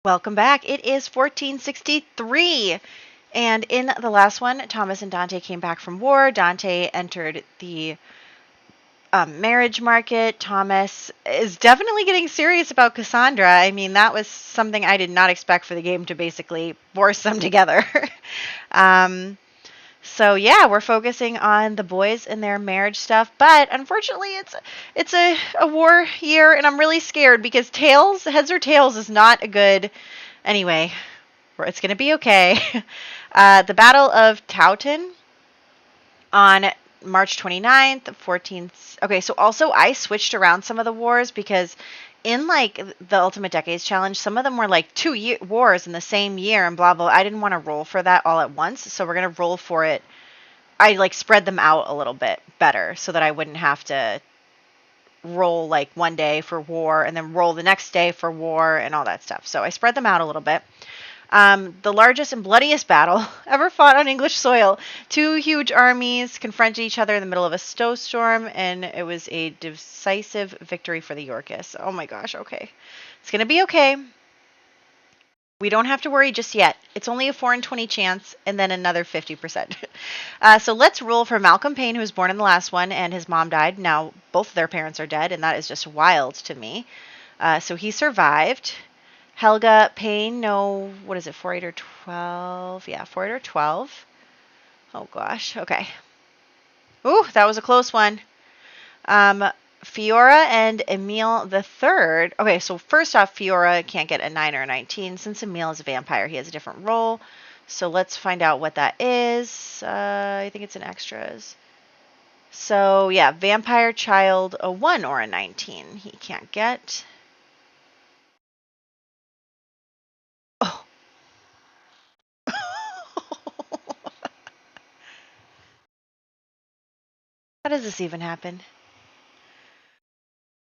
Welcome back. It is 1463. And in the last one, Thomas and Dante came back from war. Dante entered the marriage market. Thomas is definitely getting serious about Cassandra. I mean, that was something I did not expect for the game to basically force them together. So yeah, we're focusing on the boys and their marriage stuff, but unfortunately it's a war year and I'm really scared because heads or tails is not a good. Anyway, it's going to be okay. The Battle of Towton on March 29th, 14th. Okay, so also I switched around some of the wars because in like the Ultimate Decades Challenge, some of them were like wars in the same year and blah, blah. I didn't want to roll for that all at once, so we're going to roll for it. I like spread them out a little bit better so that I wouldn't have to roll like one day for war and then roll the next day for war and all that stuff. So I spread them out a little bit. The largest and bloodiest battle ever fought on English soil. Two huge armies confronted each other in the middle of a snowstorm, and it was a decisive victory for the Yorkists. Oh my gosh, okay. It's going to be okay. We don't have to worry just yet. It's only a 4 in 20 chance, and then another 50%. So let's roll for Malcolm Payne, who was born in the last one, and his mom died. Now both of their parents are dead, and that is just wild to me. So he survived. Helga Payne, no, what is it, 4, 8, or 12? Yeah, 4, 8, or 12. Oh gosh, okay. Ooh, that was a close one. Fiora and Emil the Third. Okay, so first off, Fiora can't get a 9 or a 19. Since Emil is a vampire, he has a different role. So let's find out what that is. I think it's in extras. So yeah, vampire child, a 1 or a 19. He can't get. Oh. How does this even happen?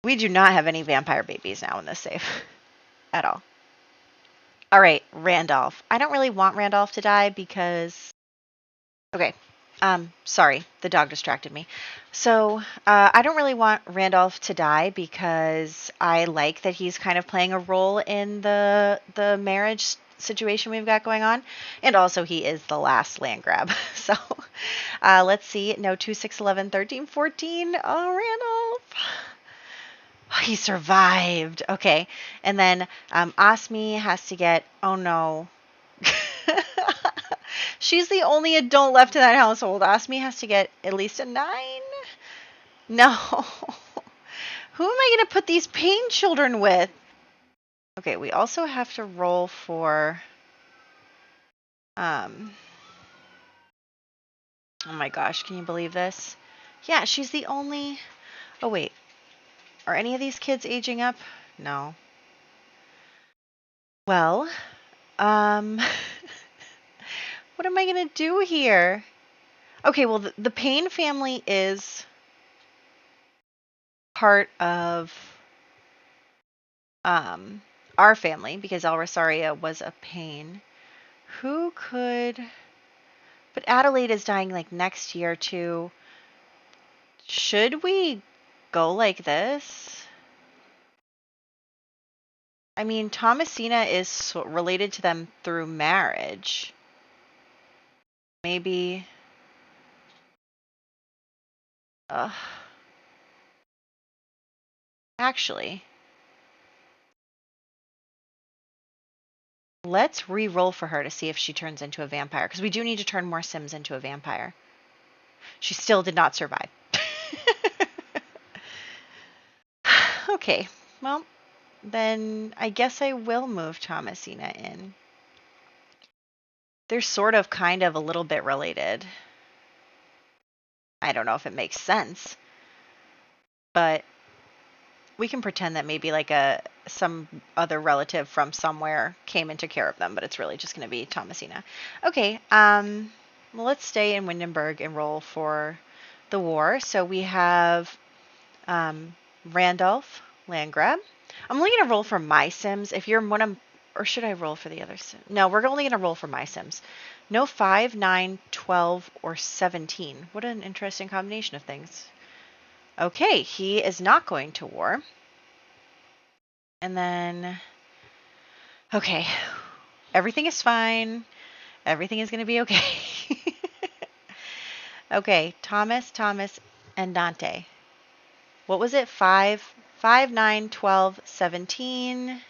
We do not have any vampire babies now in this save at all. All right, Randolph. I don't really want Randolph to die because... Okay, sorry, the dog distracted me. So, I don't really want Randolph to die because I like that he's kind of playing a role in the marriage situation we've got going on. And also, he is the last land grab. So, let's see. No, 2, 6, 11, 13, 14. Oh, Randolph. He survived. Okay. And then Osmi has to get... Oh, no. She's the only adult left in that household. Osmi has to get at least a 9? No. Who am I going to put these Payne children with? Okay, we also have to roll for... Oh my gosh, can you believe this? Yeah, she's the only... Oh, wait. Are any of these kids aging up? No. Well, what am I going to do here? Okay, well, the Payne family is part of our family because El Rosario was a Payne. Who could... But Adelaide is dying like next year too. Should we go like this? I mean, Thomasina is related to them through marriage. Maybe... Actually... Let's re-roll for her to see if she turns into a vampire, because we do need to turn more Sims into a vampire. She still did not survive. Okay, well, then I guess I will move Thomasina in. They're sort of kind of a little bit related. I don't know if it makes sense, but we can pretend that maybe like some other relative from somewhere came and took care of them, but it's really just going to be Thomasina. Okay, well, let's stay in Windenburg and roll for the war. So we have Randolph, land grab. I'm only going to roll for my Sims. If you're one of... Or should I roll for the other Sims? No, we're only going to roll for my Sims. No 5, 9, 12, or 17. What an interesting combination of things. Okay, he is not going to war. And then Okay. Everything is fine. Everything is going to be okay. Okay, Thomas, and Dante. What was it? 5, 5, 9, 12, 17.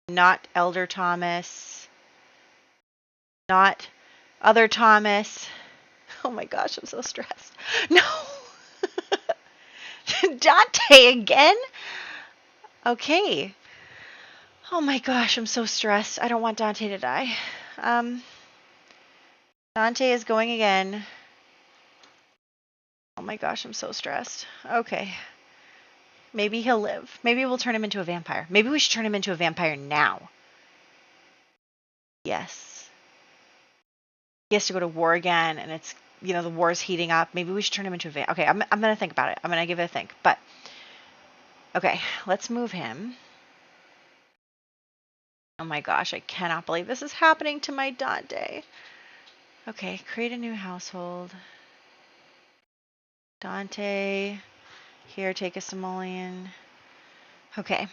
Not Elder Thomas. Not other Thomas. Oh my gosh, I'm so stressed. No! Dante again? Okay. Oh my gosh, I'm so stressed. I don't want Dante to die. Dante is going again. Oh my gosh, I'm so stressed. Okay. Maybe he'll live. Maybe we'll turn him into a vampire. Maybe we should turn him into a vampire now. Yes. He has to go to war again, and it's, the war's heating up. Maybe we should turn him into a vampire. Okay, I'm going to think about it. I'm going to give it a think. But, okay, let's move him. Oh my gosh, I cannot believe this is happening to my Dante. Okay, create a new household. Dante. Here, take a simoleon. Okay.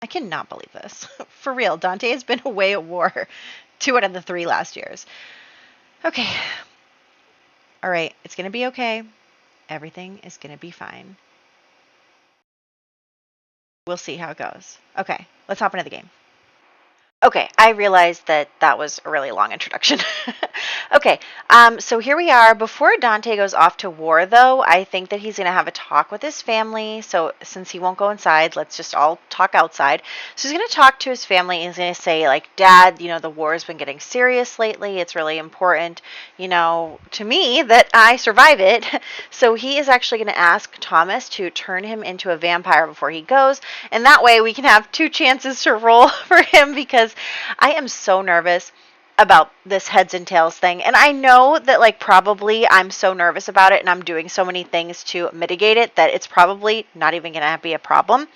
I cannot believe this. For real, Dante has been away at war 2 out of the 3 last years. Okay. All right, it's going to be okay. Everything is going to be fine. We'll see how it goes. Okay, let's hop into the game. Okay, I realized that was a really long introduction. Okay, so here we are. Before Dante goes off to war, though, I think that he's going to have a talk with his family. So since he won't go inside, let's just all talk outside. So he's going to talk to his family. And he's going to say, like, Dad, the war has been getting serious lately. It's really important, to me that I survive it. So he is actually going to ask Thomas to turn him into a vampire before he goes. And that way we can have 2 chances to roll for him, because I am so nervous about this heads and tails thing. And I know that, like, probably I'm so nervous about it and I'm doing so many things to mitigate it that it's probably not even going to be a problem.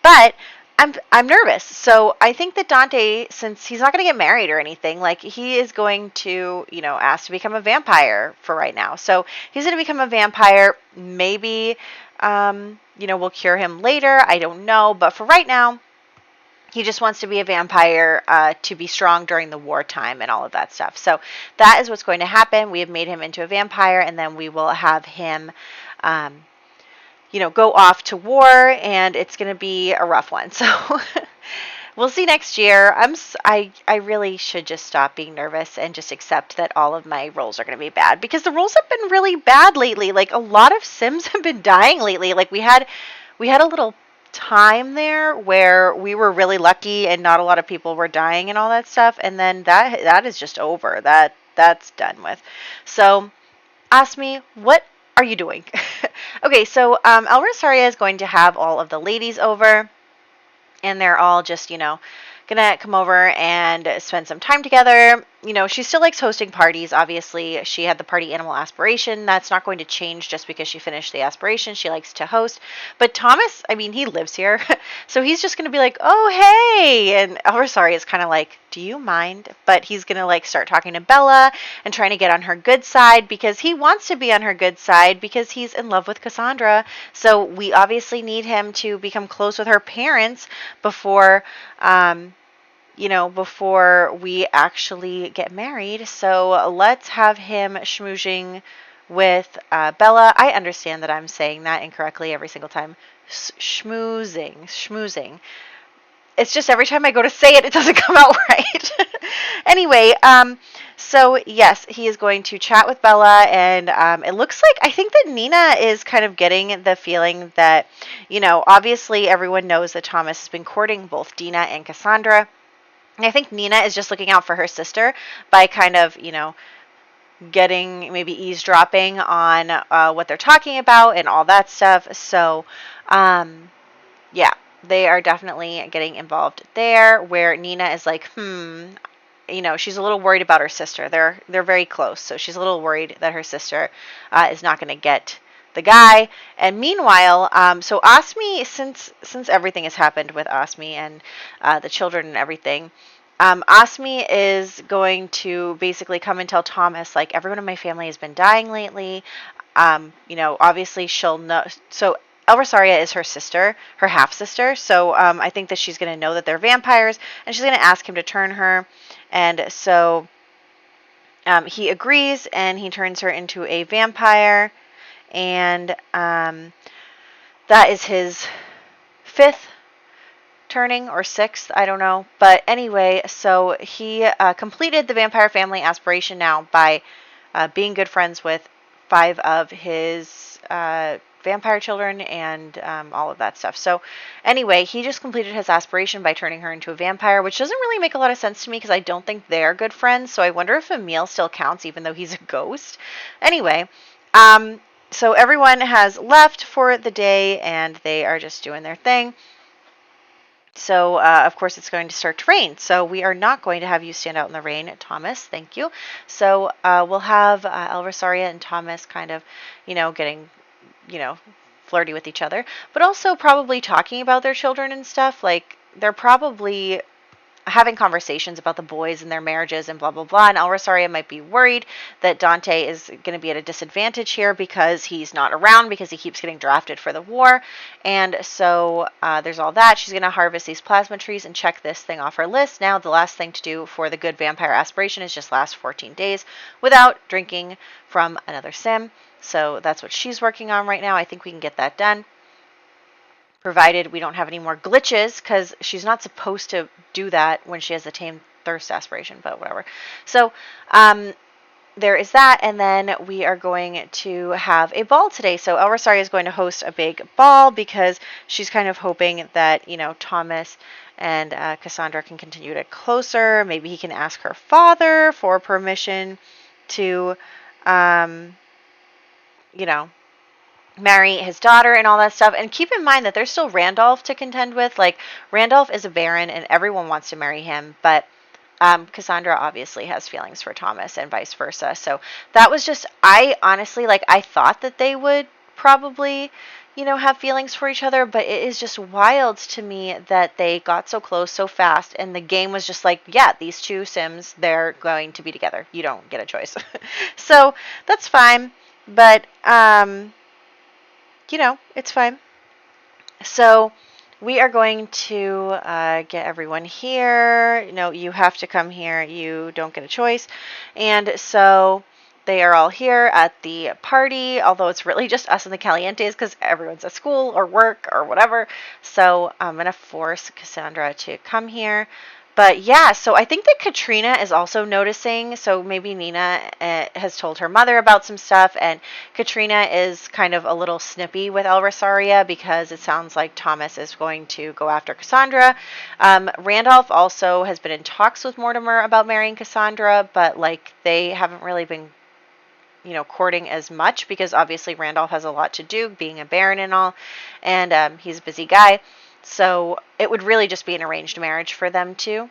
But I'm nervous. So I think that Dante, since he's not going to get married or anything, like, he is going to, ask to become a vampire for right now. So he's going to become a vampire. Maybe, we'll cure him later. I don't know. But for right now, he just wants to be a vampire to be strong during the wartime and all of that stuff. So that is what's going to happen. We have made him into a vampire, and then we will have him, go off to war, and it's going to be a rough one. So we'll see next year. I really should just stop being nervous and just accept that all of my rolls are going to be bad, because the rolls have been really bad lately. Like, a lot of Sims have been dying lately. Like, we had a little time there where we were really lucky and not a lot of people were dying and all that stuff, and then that is just over. That's done with. So ask me, what are you doing? Okay, so El Rosario is going to have all of the ladies over, and they're all just gonna come over and spend some time together. She still likes hosting parties. Obviously, she had the party animal aspiration. That's not going to change just because she finished the aspiration. She likes to host. But Thomas, he lives here. So he's just going to be like, oh, hey. And Rosario is kind of like, do you mind? But he's going to, like, start talking to Bella and trying to get on her good side, because he wants to be on her good side because he's in love with Cassandra. So we obviously need him to become close with her parents before before we actually get married. So let's have him schmoozing with Bella. I understand that I'm saying that incorrectly every single time. Schmoozing. It's just every time I go to say it, it doesn't come out right. Anyway, so yes, he is going to chat with Bella, and it looks like, I think that Nina is kind of getting the feeling that, obviously everyone knows that Thomas has been courting both Dina and Cassandra. And I think Nina is just looking out for her sister by kind of, getting, maybe eavesdropping on what they're talking about and all that stuff. So, yeah, they are definitely getting involved there, where Nina is like, she's a little worried about her sister. They're very close, so she's a little worried that her sister is not going to get the guy. And meanwhile, so Osmi, since everything has happened with Osmi and the children and everything, Osmi is going to basically come and tell Thomas, like, everyone in my family has been dying lately. Obviously she'll know. So Elrosaria is her sister, her half-sister, so I think that she's going to know that they're vampires, and she's going to ask him to turn her, and so he agrees, and he turns her into a vampire, and that is his 5th turning, or 6th, I don't know, but anyway, so he completed the vampire family aspiration now by being good friends with 5 of his vampire children and all of that stuff. So anyway, he just completed his aspiration by turning her into a vampire, which doesn't really make a lot of sense to me because I don't think they're good friends. So I wonder if Emil still counts even though he's a ghost. Anyway, so everyone has left for the day and they are just doing their thing. So, of course, it's going to start to rain. So we are not going to have you stand out in the rain, Thomas. Thank you. So we'll have Elrosaria and Thomas kind of, getting, flirty with each other. But also probably talking about their children and stuff. Like, they're probably having conversations about the boys and their marriages and blah, blah, blah. And Elrosaria might be worried that Dante is going to be at a disadvantage here because he's not around because he keeps getting drafted for the war. And so there's all that. She's going to harvest these plasma trees and check this thing off her list. Now the last thing to do for the good vampire aspiration is just last 14 days without drinking from another sim. So that's what she's working on right now. I think we can get that done, provided we don't have any more glitches, because she's not supposed to do that when she has the Tame Thirst aspiration, but whatever. So there is that, and then we are going to have a ball today. So Elrosaria is going to host a big ball because she's kind of hoping that, Thomas and Cassandra can continue to get closer. Maybe he can ask her father for permission to, marry his daughter and all that stuff. And keep in mind that there's still Randolph to contend with. Like, Randolph is a baron and everyone wants to marry him, but Cassandra obviously has feelings for Thomas and vice versa. So that was just, I honestly, I thought that they would probably, have feelings for each other, but it is just wild to me that they got so close so fast, and the game was just like, yeah, these two Sims, they're going to be together. You don't get a choice. So that's fine, but it's fine. So we are going to get everyone here. You have to come here. You don't get a choice. And so they are all here at the party, although it's really just us and the Calientes because everyone's at school or work or whatever. So I'm going to force Cassandra to come here. But yeah, so I think that Katrina is also noticing. So maybe Nina has told her mother about some stuff, and Katrina is kind of a little snippy with Elrosaria because it sounds like Thomas is going to go after Cassandra. Randolph also has been in talks with Mortimer about marrying Cassandra, but they haven't really been courting as much because obviously Randolph has a lot to do, being a baron and all, and he's a busy guy. So it would really just be an arranged marriage for them two.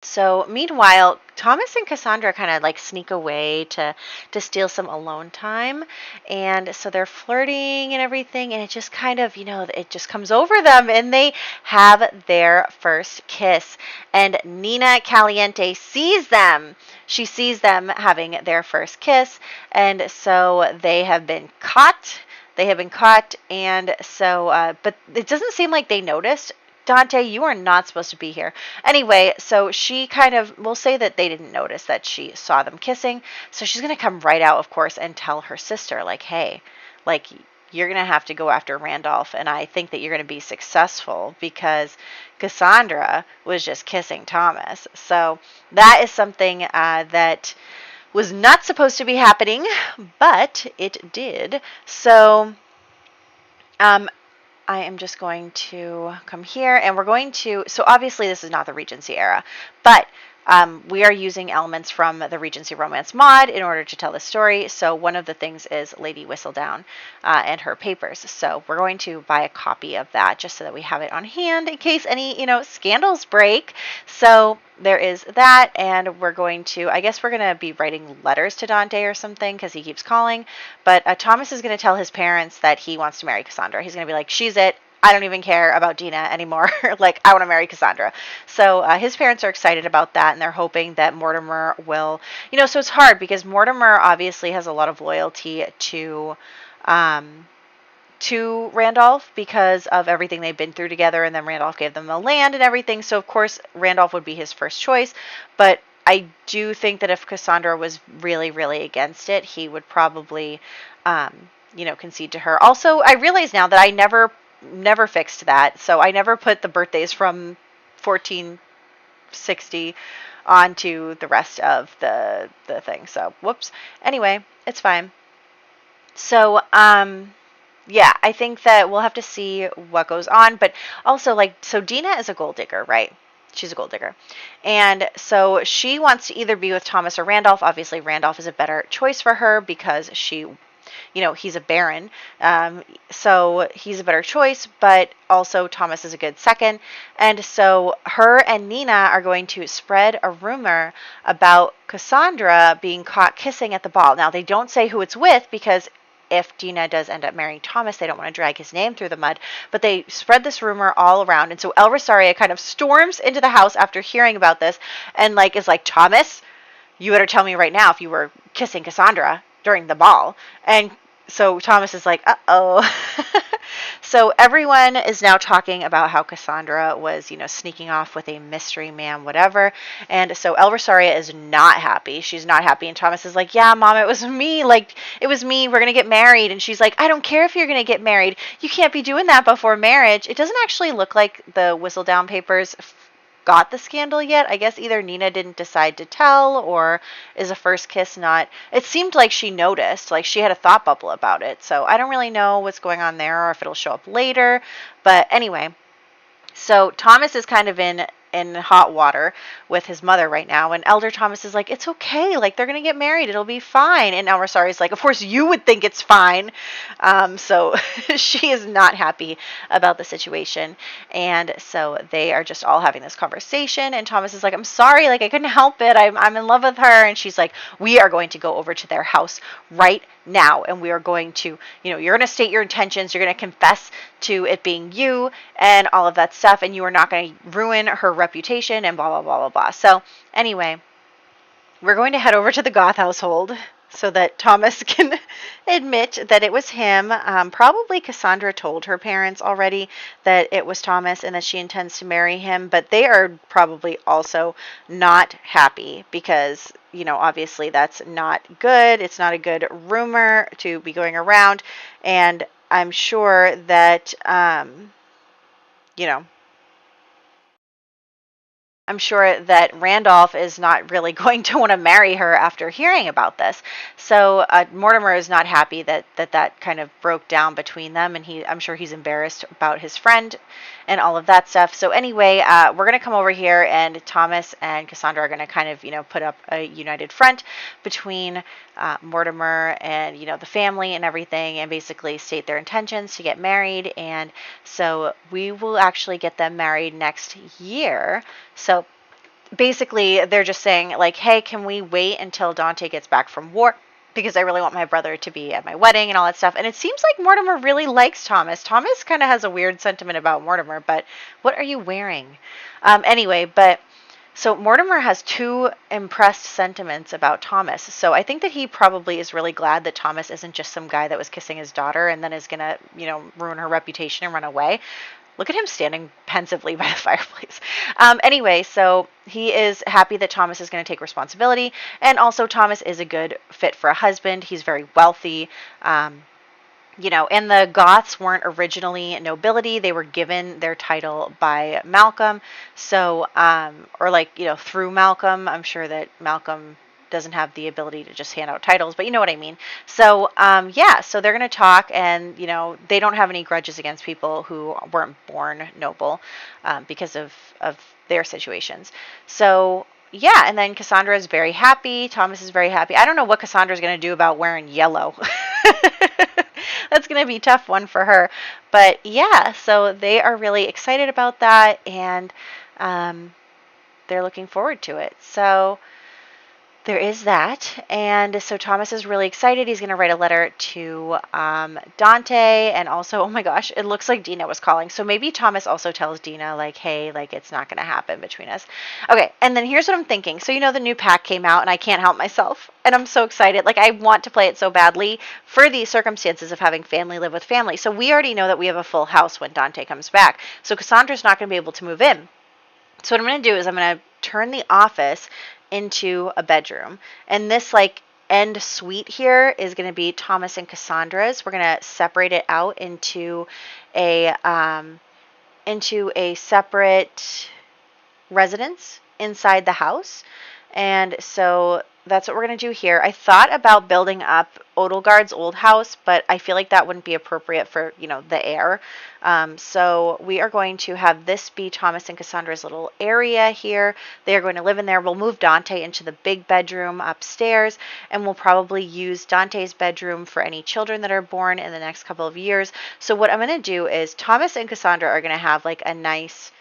So meanwhile, Thomas and Cassandra kind of sneak away to steal some alone time. And so they're flirting and everything. And it just kind of, it just comes over them. And they have their first kiss. And Nina Caliente sees them. She sees them having their first kiss. And so they have been caught. And so, but it doesn't seem like they noticed. Dante, you are not supposed to be here. Anyway, so she we'll say that they didn't notice that she saw them kissing. So she's going to come right out, of course, and tell her sister, hey, you're going to have to go after Randolph, and I think that you're going to be successful because Cassandra was just kissing Thomas. So that is something that was not supposed to be happening, but it did. So I am just going to come here, and we're going to, so obviously this is not the Regency era, but we are using elements from the Regency Romance mod in order to tell the story. So one of the things is Lady Whistledown and her papers. So we're going to buy a copy of that just so that we have it on hand in case any, scandals break. So there is that, and we're going to, I guess we're going to be writing letters to Dante or something because he keeps calling. But Thomas is going to tell his parents that he wants to marry Cassandra. He's going to be like, she's it. I don't even care about Dina anymore. I want to marry Cassandra. So his parents are excited about that, and they're hoping that Mortimer will, so it's hard because Mortimer obviously has a lot of loyalty to to Randolph because of everything they've been through together, and then Randolph gave them the land and everything. So of course Randolph would be his first choice, but I do think that if Cassandra was really, really against it, he would probably, concede to her. Also, I realize now that I never fixed that, so I never put the birthdays from 1460 onto the rest of the thing. So whoops. Anyway, it's fine. So yeah, I think that we'll have to see what goes on. But also, so Dina is a gold digger, right? She's a gold digger. And so she wants to either be with Thomas or Randolph. Obviously, Randolph is a better choice for her because he's a baron. So he's a better choice, but also Thomas is a good second. And so her and Nina are going to spread a rumor about Cassandra being caught kissing at the ball. Now, they don't say who it's with because if Dina does end up marrying Thomas, they don't want to drag his name through the mud, but they spread this rumor all around. And so El Rosario kind of storms into the house after hearing about this and is like, Thomas, you better tell me right now if you were kissing Cassandra during the ball. And so Thomas is like, uh-oh. So everyone is now talking about how Cassandra was, sneaking off with a mystery man, whatever. And so El Rosario is not happy. She's not happy. And Thomas is like, yeah, Mom, it was me. It was me. We're going to get married. And she's like, I don't care if you're going to get married. You can't be doing that before marriage. It doesn't actually look like the Whistledown papers got the scandal yet. I guess either Nina didn't decide to tell, or is a first kiss not. It seemed like she noticed, like she had a thought bubble about it. So I don't really know what's going on there or if it'll show up later. But anyway, so Thomas is kind of in hot water with his mother right now, and Elder Thomas is like, it's okay, they're gonna get married, it'll be fine. And El Rosario's like, of course you would think it's fine. So she is not happy about the situation, and so they are just all having this conversation, and Thomas is like, I'm sorry, I couldn't help it, I'm in love with her. And she's like, we are going to go over to their house right now, and we are going to, you're going to state your intentions, you're going to confess to it being you and all of that stuff, and you are not going to ruin her reputation and blah, blah, blah, blah, blah. So anyway, we're going to head over to the Goth household so that Thomas can admit that it was him. Probably Cassandra told her parents already that it was Thomas and that she intends to marry him, but they are probably also not happy because, obviously that's not good. It's not a good rumor to be going around, and I'm sure that, I'm sure that Randolph is not really going to want to marry her after hearing about this. So Mortimer is not happy that kind of broke down between them, and I'm sure he's embarrassed about his friend and all of that stuff. So anyway, we're going to come over here, and Thomas and Cassandra are going to kind of, put up a united front between Mortimer and, the family and everything, and basically state their intentions to get married. And so we will actually get them married next year. So basically, they're just saying, hey, can we wait until Dante gets back from war? Because I really want my brother to be at my wedding and all that stuff. And it seems like Mortimer really likes Thomas. Thomas kind of has a weird sentiment about Mortimer, but what are you wearing? Anyway, so Mortimer has two impressed sentiments about Thomas. So I think that he probably is really glad that Thomas isn't just some guy that was kissing his daughter and then is going to, ruin her reputation and run away. Look at him standing pensively by the fireplace. Anyway, so he is happy that Thomas is going to take responsibility. And also Thomas is a good fit for a husband. He's very wealthy. And the Goths weren't originally nobility. They were given their title by Malcolm. So, through Malcolm. I'm sure that Malcolm doesn't have the ability to just hand out titles, but you know what I mean. So, so they're going to talk, and, they don't have any grudges against people who weren't born noble because of their situations. So, yeah, and then Cassandra is very happy. Thomas is very happy. I don't know what Cassandra is going to do about wearing yellow. That's going to be a tough one for her. But, yeah, so they are really excited about that, and they're looking forward to it. So, there is that. And so Thomas is really excited. He's going to write a letter to Dante. And also, oh my gosh, it looks like Dina was calling. So maybe Thomas also tells Dina, like, hey, like, it's not going to happen between us. Okay, and then here's what I'm thinking. So, the new pack came out, and I can't help myself. And I'm so excited. Like, I want to play it so badly for the circumstances of having family live with family. So we already know that we have a full house when Dante comes back. So Cassandra's not going to be able to move in. So what I'm going to do is I'm going to turn the office into a bedroom. And this like end suite here is going to be Thomas and Cassandra's. We're going to separate it out into a separate residence inside the house. And so that's what we're going to do here. I thought about building up Odelgard's old house, but I feel like that wouldn't be appropriate for, the heir. So we are going to have this be Thomas and Cassandra's little area here. They are going to live in there. We'll move Dante into the big bedroom upstairs, and we'll probably use Dante's bedroom for any children that are born in the next couple of years. So what I'm going to do is Thomas and Cassandra are going to have like a nice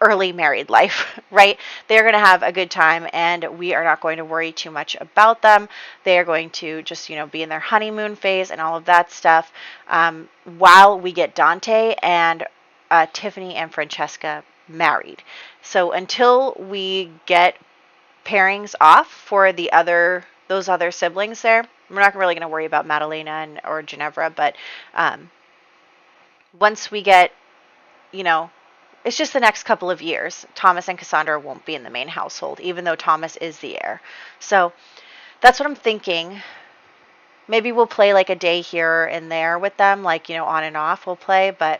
early married life, right? They're going to have a good time, and we are not going to worry too much about them. They are going to just, be in their honeymoon phase and all of that stuff while we get Dante and Tiffany and Francesca married. So until we get pairings off for those other siblings there, we're not really going to worry about Madalena or Ginevra, but once we get, it's just the next couple of years, Thomas and Cassandra won't be in the main household, even though Thomas is the heir. So that's what I'm thinking. Maybe we'll play like a day here and there with them, like, on and off we'll play. But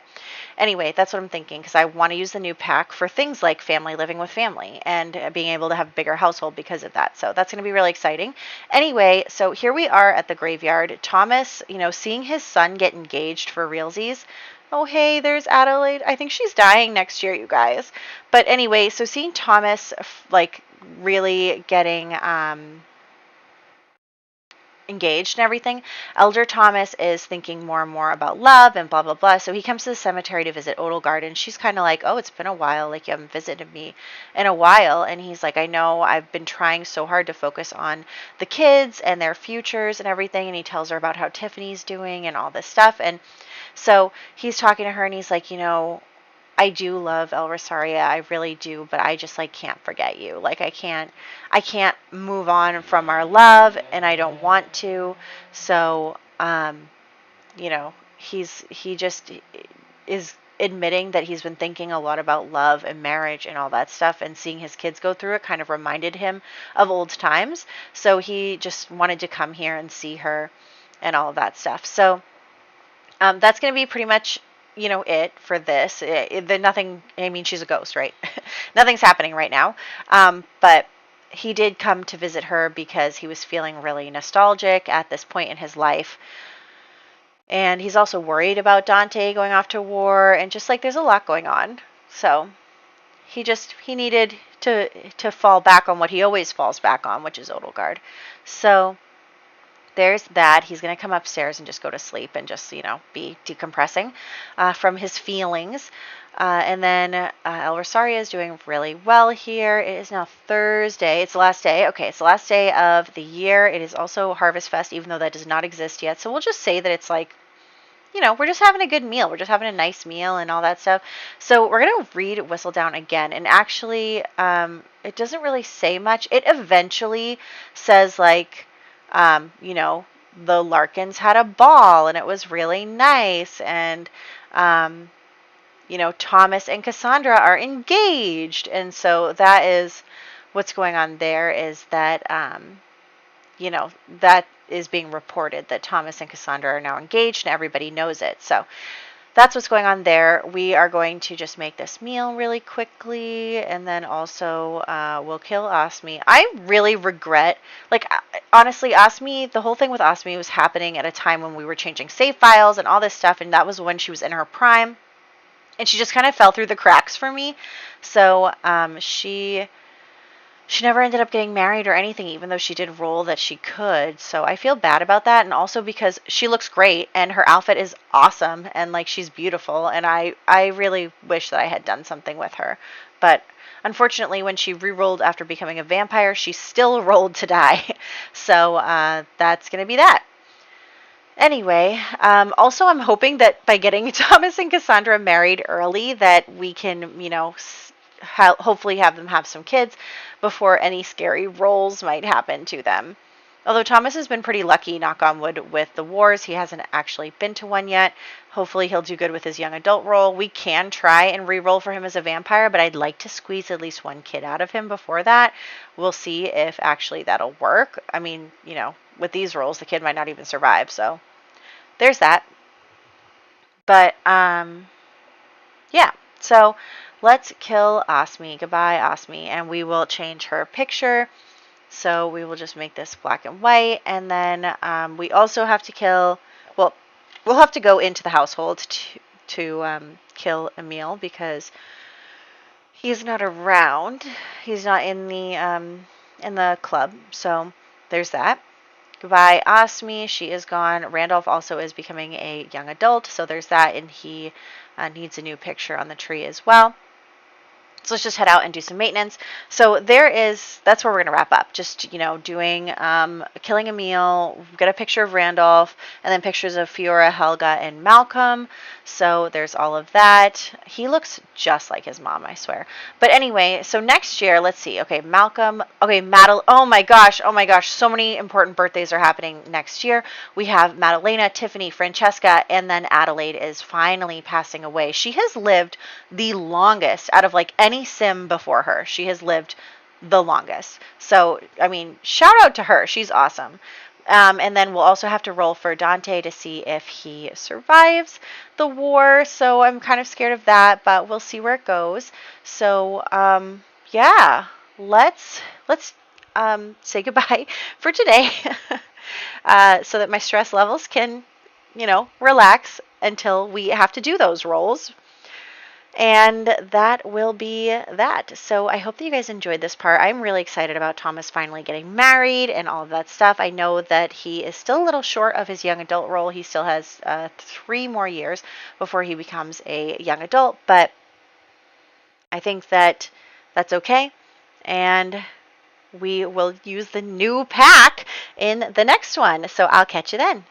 anyway, that's what I'm thinking, because I want to use the new pack for things like family living with family and being able to have a bigger household because of that. So that's going to be really exciting. Anyway, so here we are at the graveyard. Thomas, seeing his son get engaged for realsies. Oh, hey, there's Adelaide. I think she's dying next year, you guys. But anyway, so seeing Thomas, like, really getting engaged and everything, Elder Thomas is thinking more and more about love and blah, blah, blah. So he comes to the cemetery to visit Odelgard, and she's kind of like, oh, it's been a while. Like, you haven't visited me in a while. And he's like, I know, I've been trying so hard to focus on the kids and their futures and everything. And he tells her about how Tiffany's doing and all this stuff. And so he's talking to her, and he's like, I do love El Rosaria, I really do, but I just like can't forget you. Like I can't move on from our love, and I don't want to. So, he just is admitting that he's been thinking a lot about love and marriage and all that stuff, and seeing his kids go through it kind of reminded him of old times. So he just wanted to come here and see her and all of that stuff. So that's going to be pretty much, it for this. Nothing, she's a ghost, right? Nothing's happening right now. But he did come to visit her because he was feeling really nostalgic at this point in his life. And he's also worried about Dante going off to war, and just like there's a lot going on. So he needed to fall back on what he always falls back on, which is Odelgard. So there's that. He's going to come upstairs and just go to sleep and just, be decompressing from his feelings. And then El Rosaria is doing really well here. It is now Thursday. It's the last day. Okay, it's the last day of the year. It is also Harvest Fest, even though that does not exist yet. So we'll just say that it's like, we're just having a good meal. We're just having a nice meal and all that stuff. So we're going to read Whistledown again. And actually, it doesn't really say much. It eventually says, like, the Larkins had a ball and it was really nice. And, Thomas and Cassandra are engaged. And so that is what's going on there, is that, that is being reported that Thomas and Cassandra are now engaged, and everybody knows it. So that's what's going on there. We are going to just make this meal really quickly, and then also we'll kill Osmi. I really regret, honestly, Osmi, the whole thing with Osmi was happening at a time when we were changing save files and all this stuff, and that was when she was in her prime, and she just kind of fell through the cracks for me. So she she never ended up getting married or anything, even though she did roll that she could. So I feel bad about that. And also because she looks great and her outfit is awesome and like she's beautiful. And I really wish that I had done something with her. But unfortunately, when she re-rolled after becoming a vampire, she still rolled to die. So that's going to be that. Anyway, also I'm hoping that by getting Thomas and Cassandra married early that we can, you know, hopefully have them have some kids before any scary rolls might happen to them. Although Thomas has been pretty lucky, knock on wood, with the wars. He hasn't actually been to one yet. Hopefully he'll do good with his young adult role. We can try and re-roll for him as a vampire, but I'd like to squeeze at least one kid out of him before that. We'll see if actually that'll work. I mean, you know, with these rolls, the kid might not even survive, so there's that. But, yeah. So let's kill Osmi. Goodbye, Osmi. And we will change her picture. So we will just make this black and white. And then we also have to kill, well, we'll have to go into the household to kill Emil because he's not around. He's not in the club. So there's that. Goodbye, Osmi. She is gone. Randolph also is becoming a young adult. So there's that. And he needs a new picture on the tree as well. So let's just head out and do some maintenance. So that's where we're going to wrap up. Just, you know, doing, killing Emil, get a picture of Randolph, and then pictures of Fiora, Helga, and Malcolm. So there's all of that. He looks just like his mom, I swear. But anyway, so next year, let's see. Okay, Malcolm, okay, oh my gosh, so many important birthdays are happening next year. We have Madalena, Tiffany, Francesca, and then Adelaide is finally passing away. She has lived the longest out of like any sim before her. She has lived the longest. So, I mean, shout out to her. She's awesome. And then we'll also have to roll for Dante to see if he survives the war. So I'm kind of scared of that, but we'll see where it goes. So, yeah, let's say goodbye for today so that my stress levels can, you know, relax until we have to do those rolls. And that will be that. So I hope that you guys enjoyed this part. I'm really excited about Thomas finally getting married and all of that stuff. I know that he is still a little short of his young adult role. He still has 3 more years before he becomes a young adult. But I think that that's okay. And we will use the new pack in the next one. So I'll catch you then.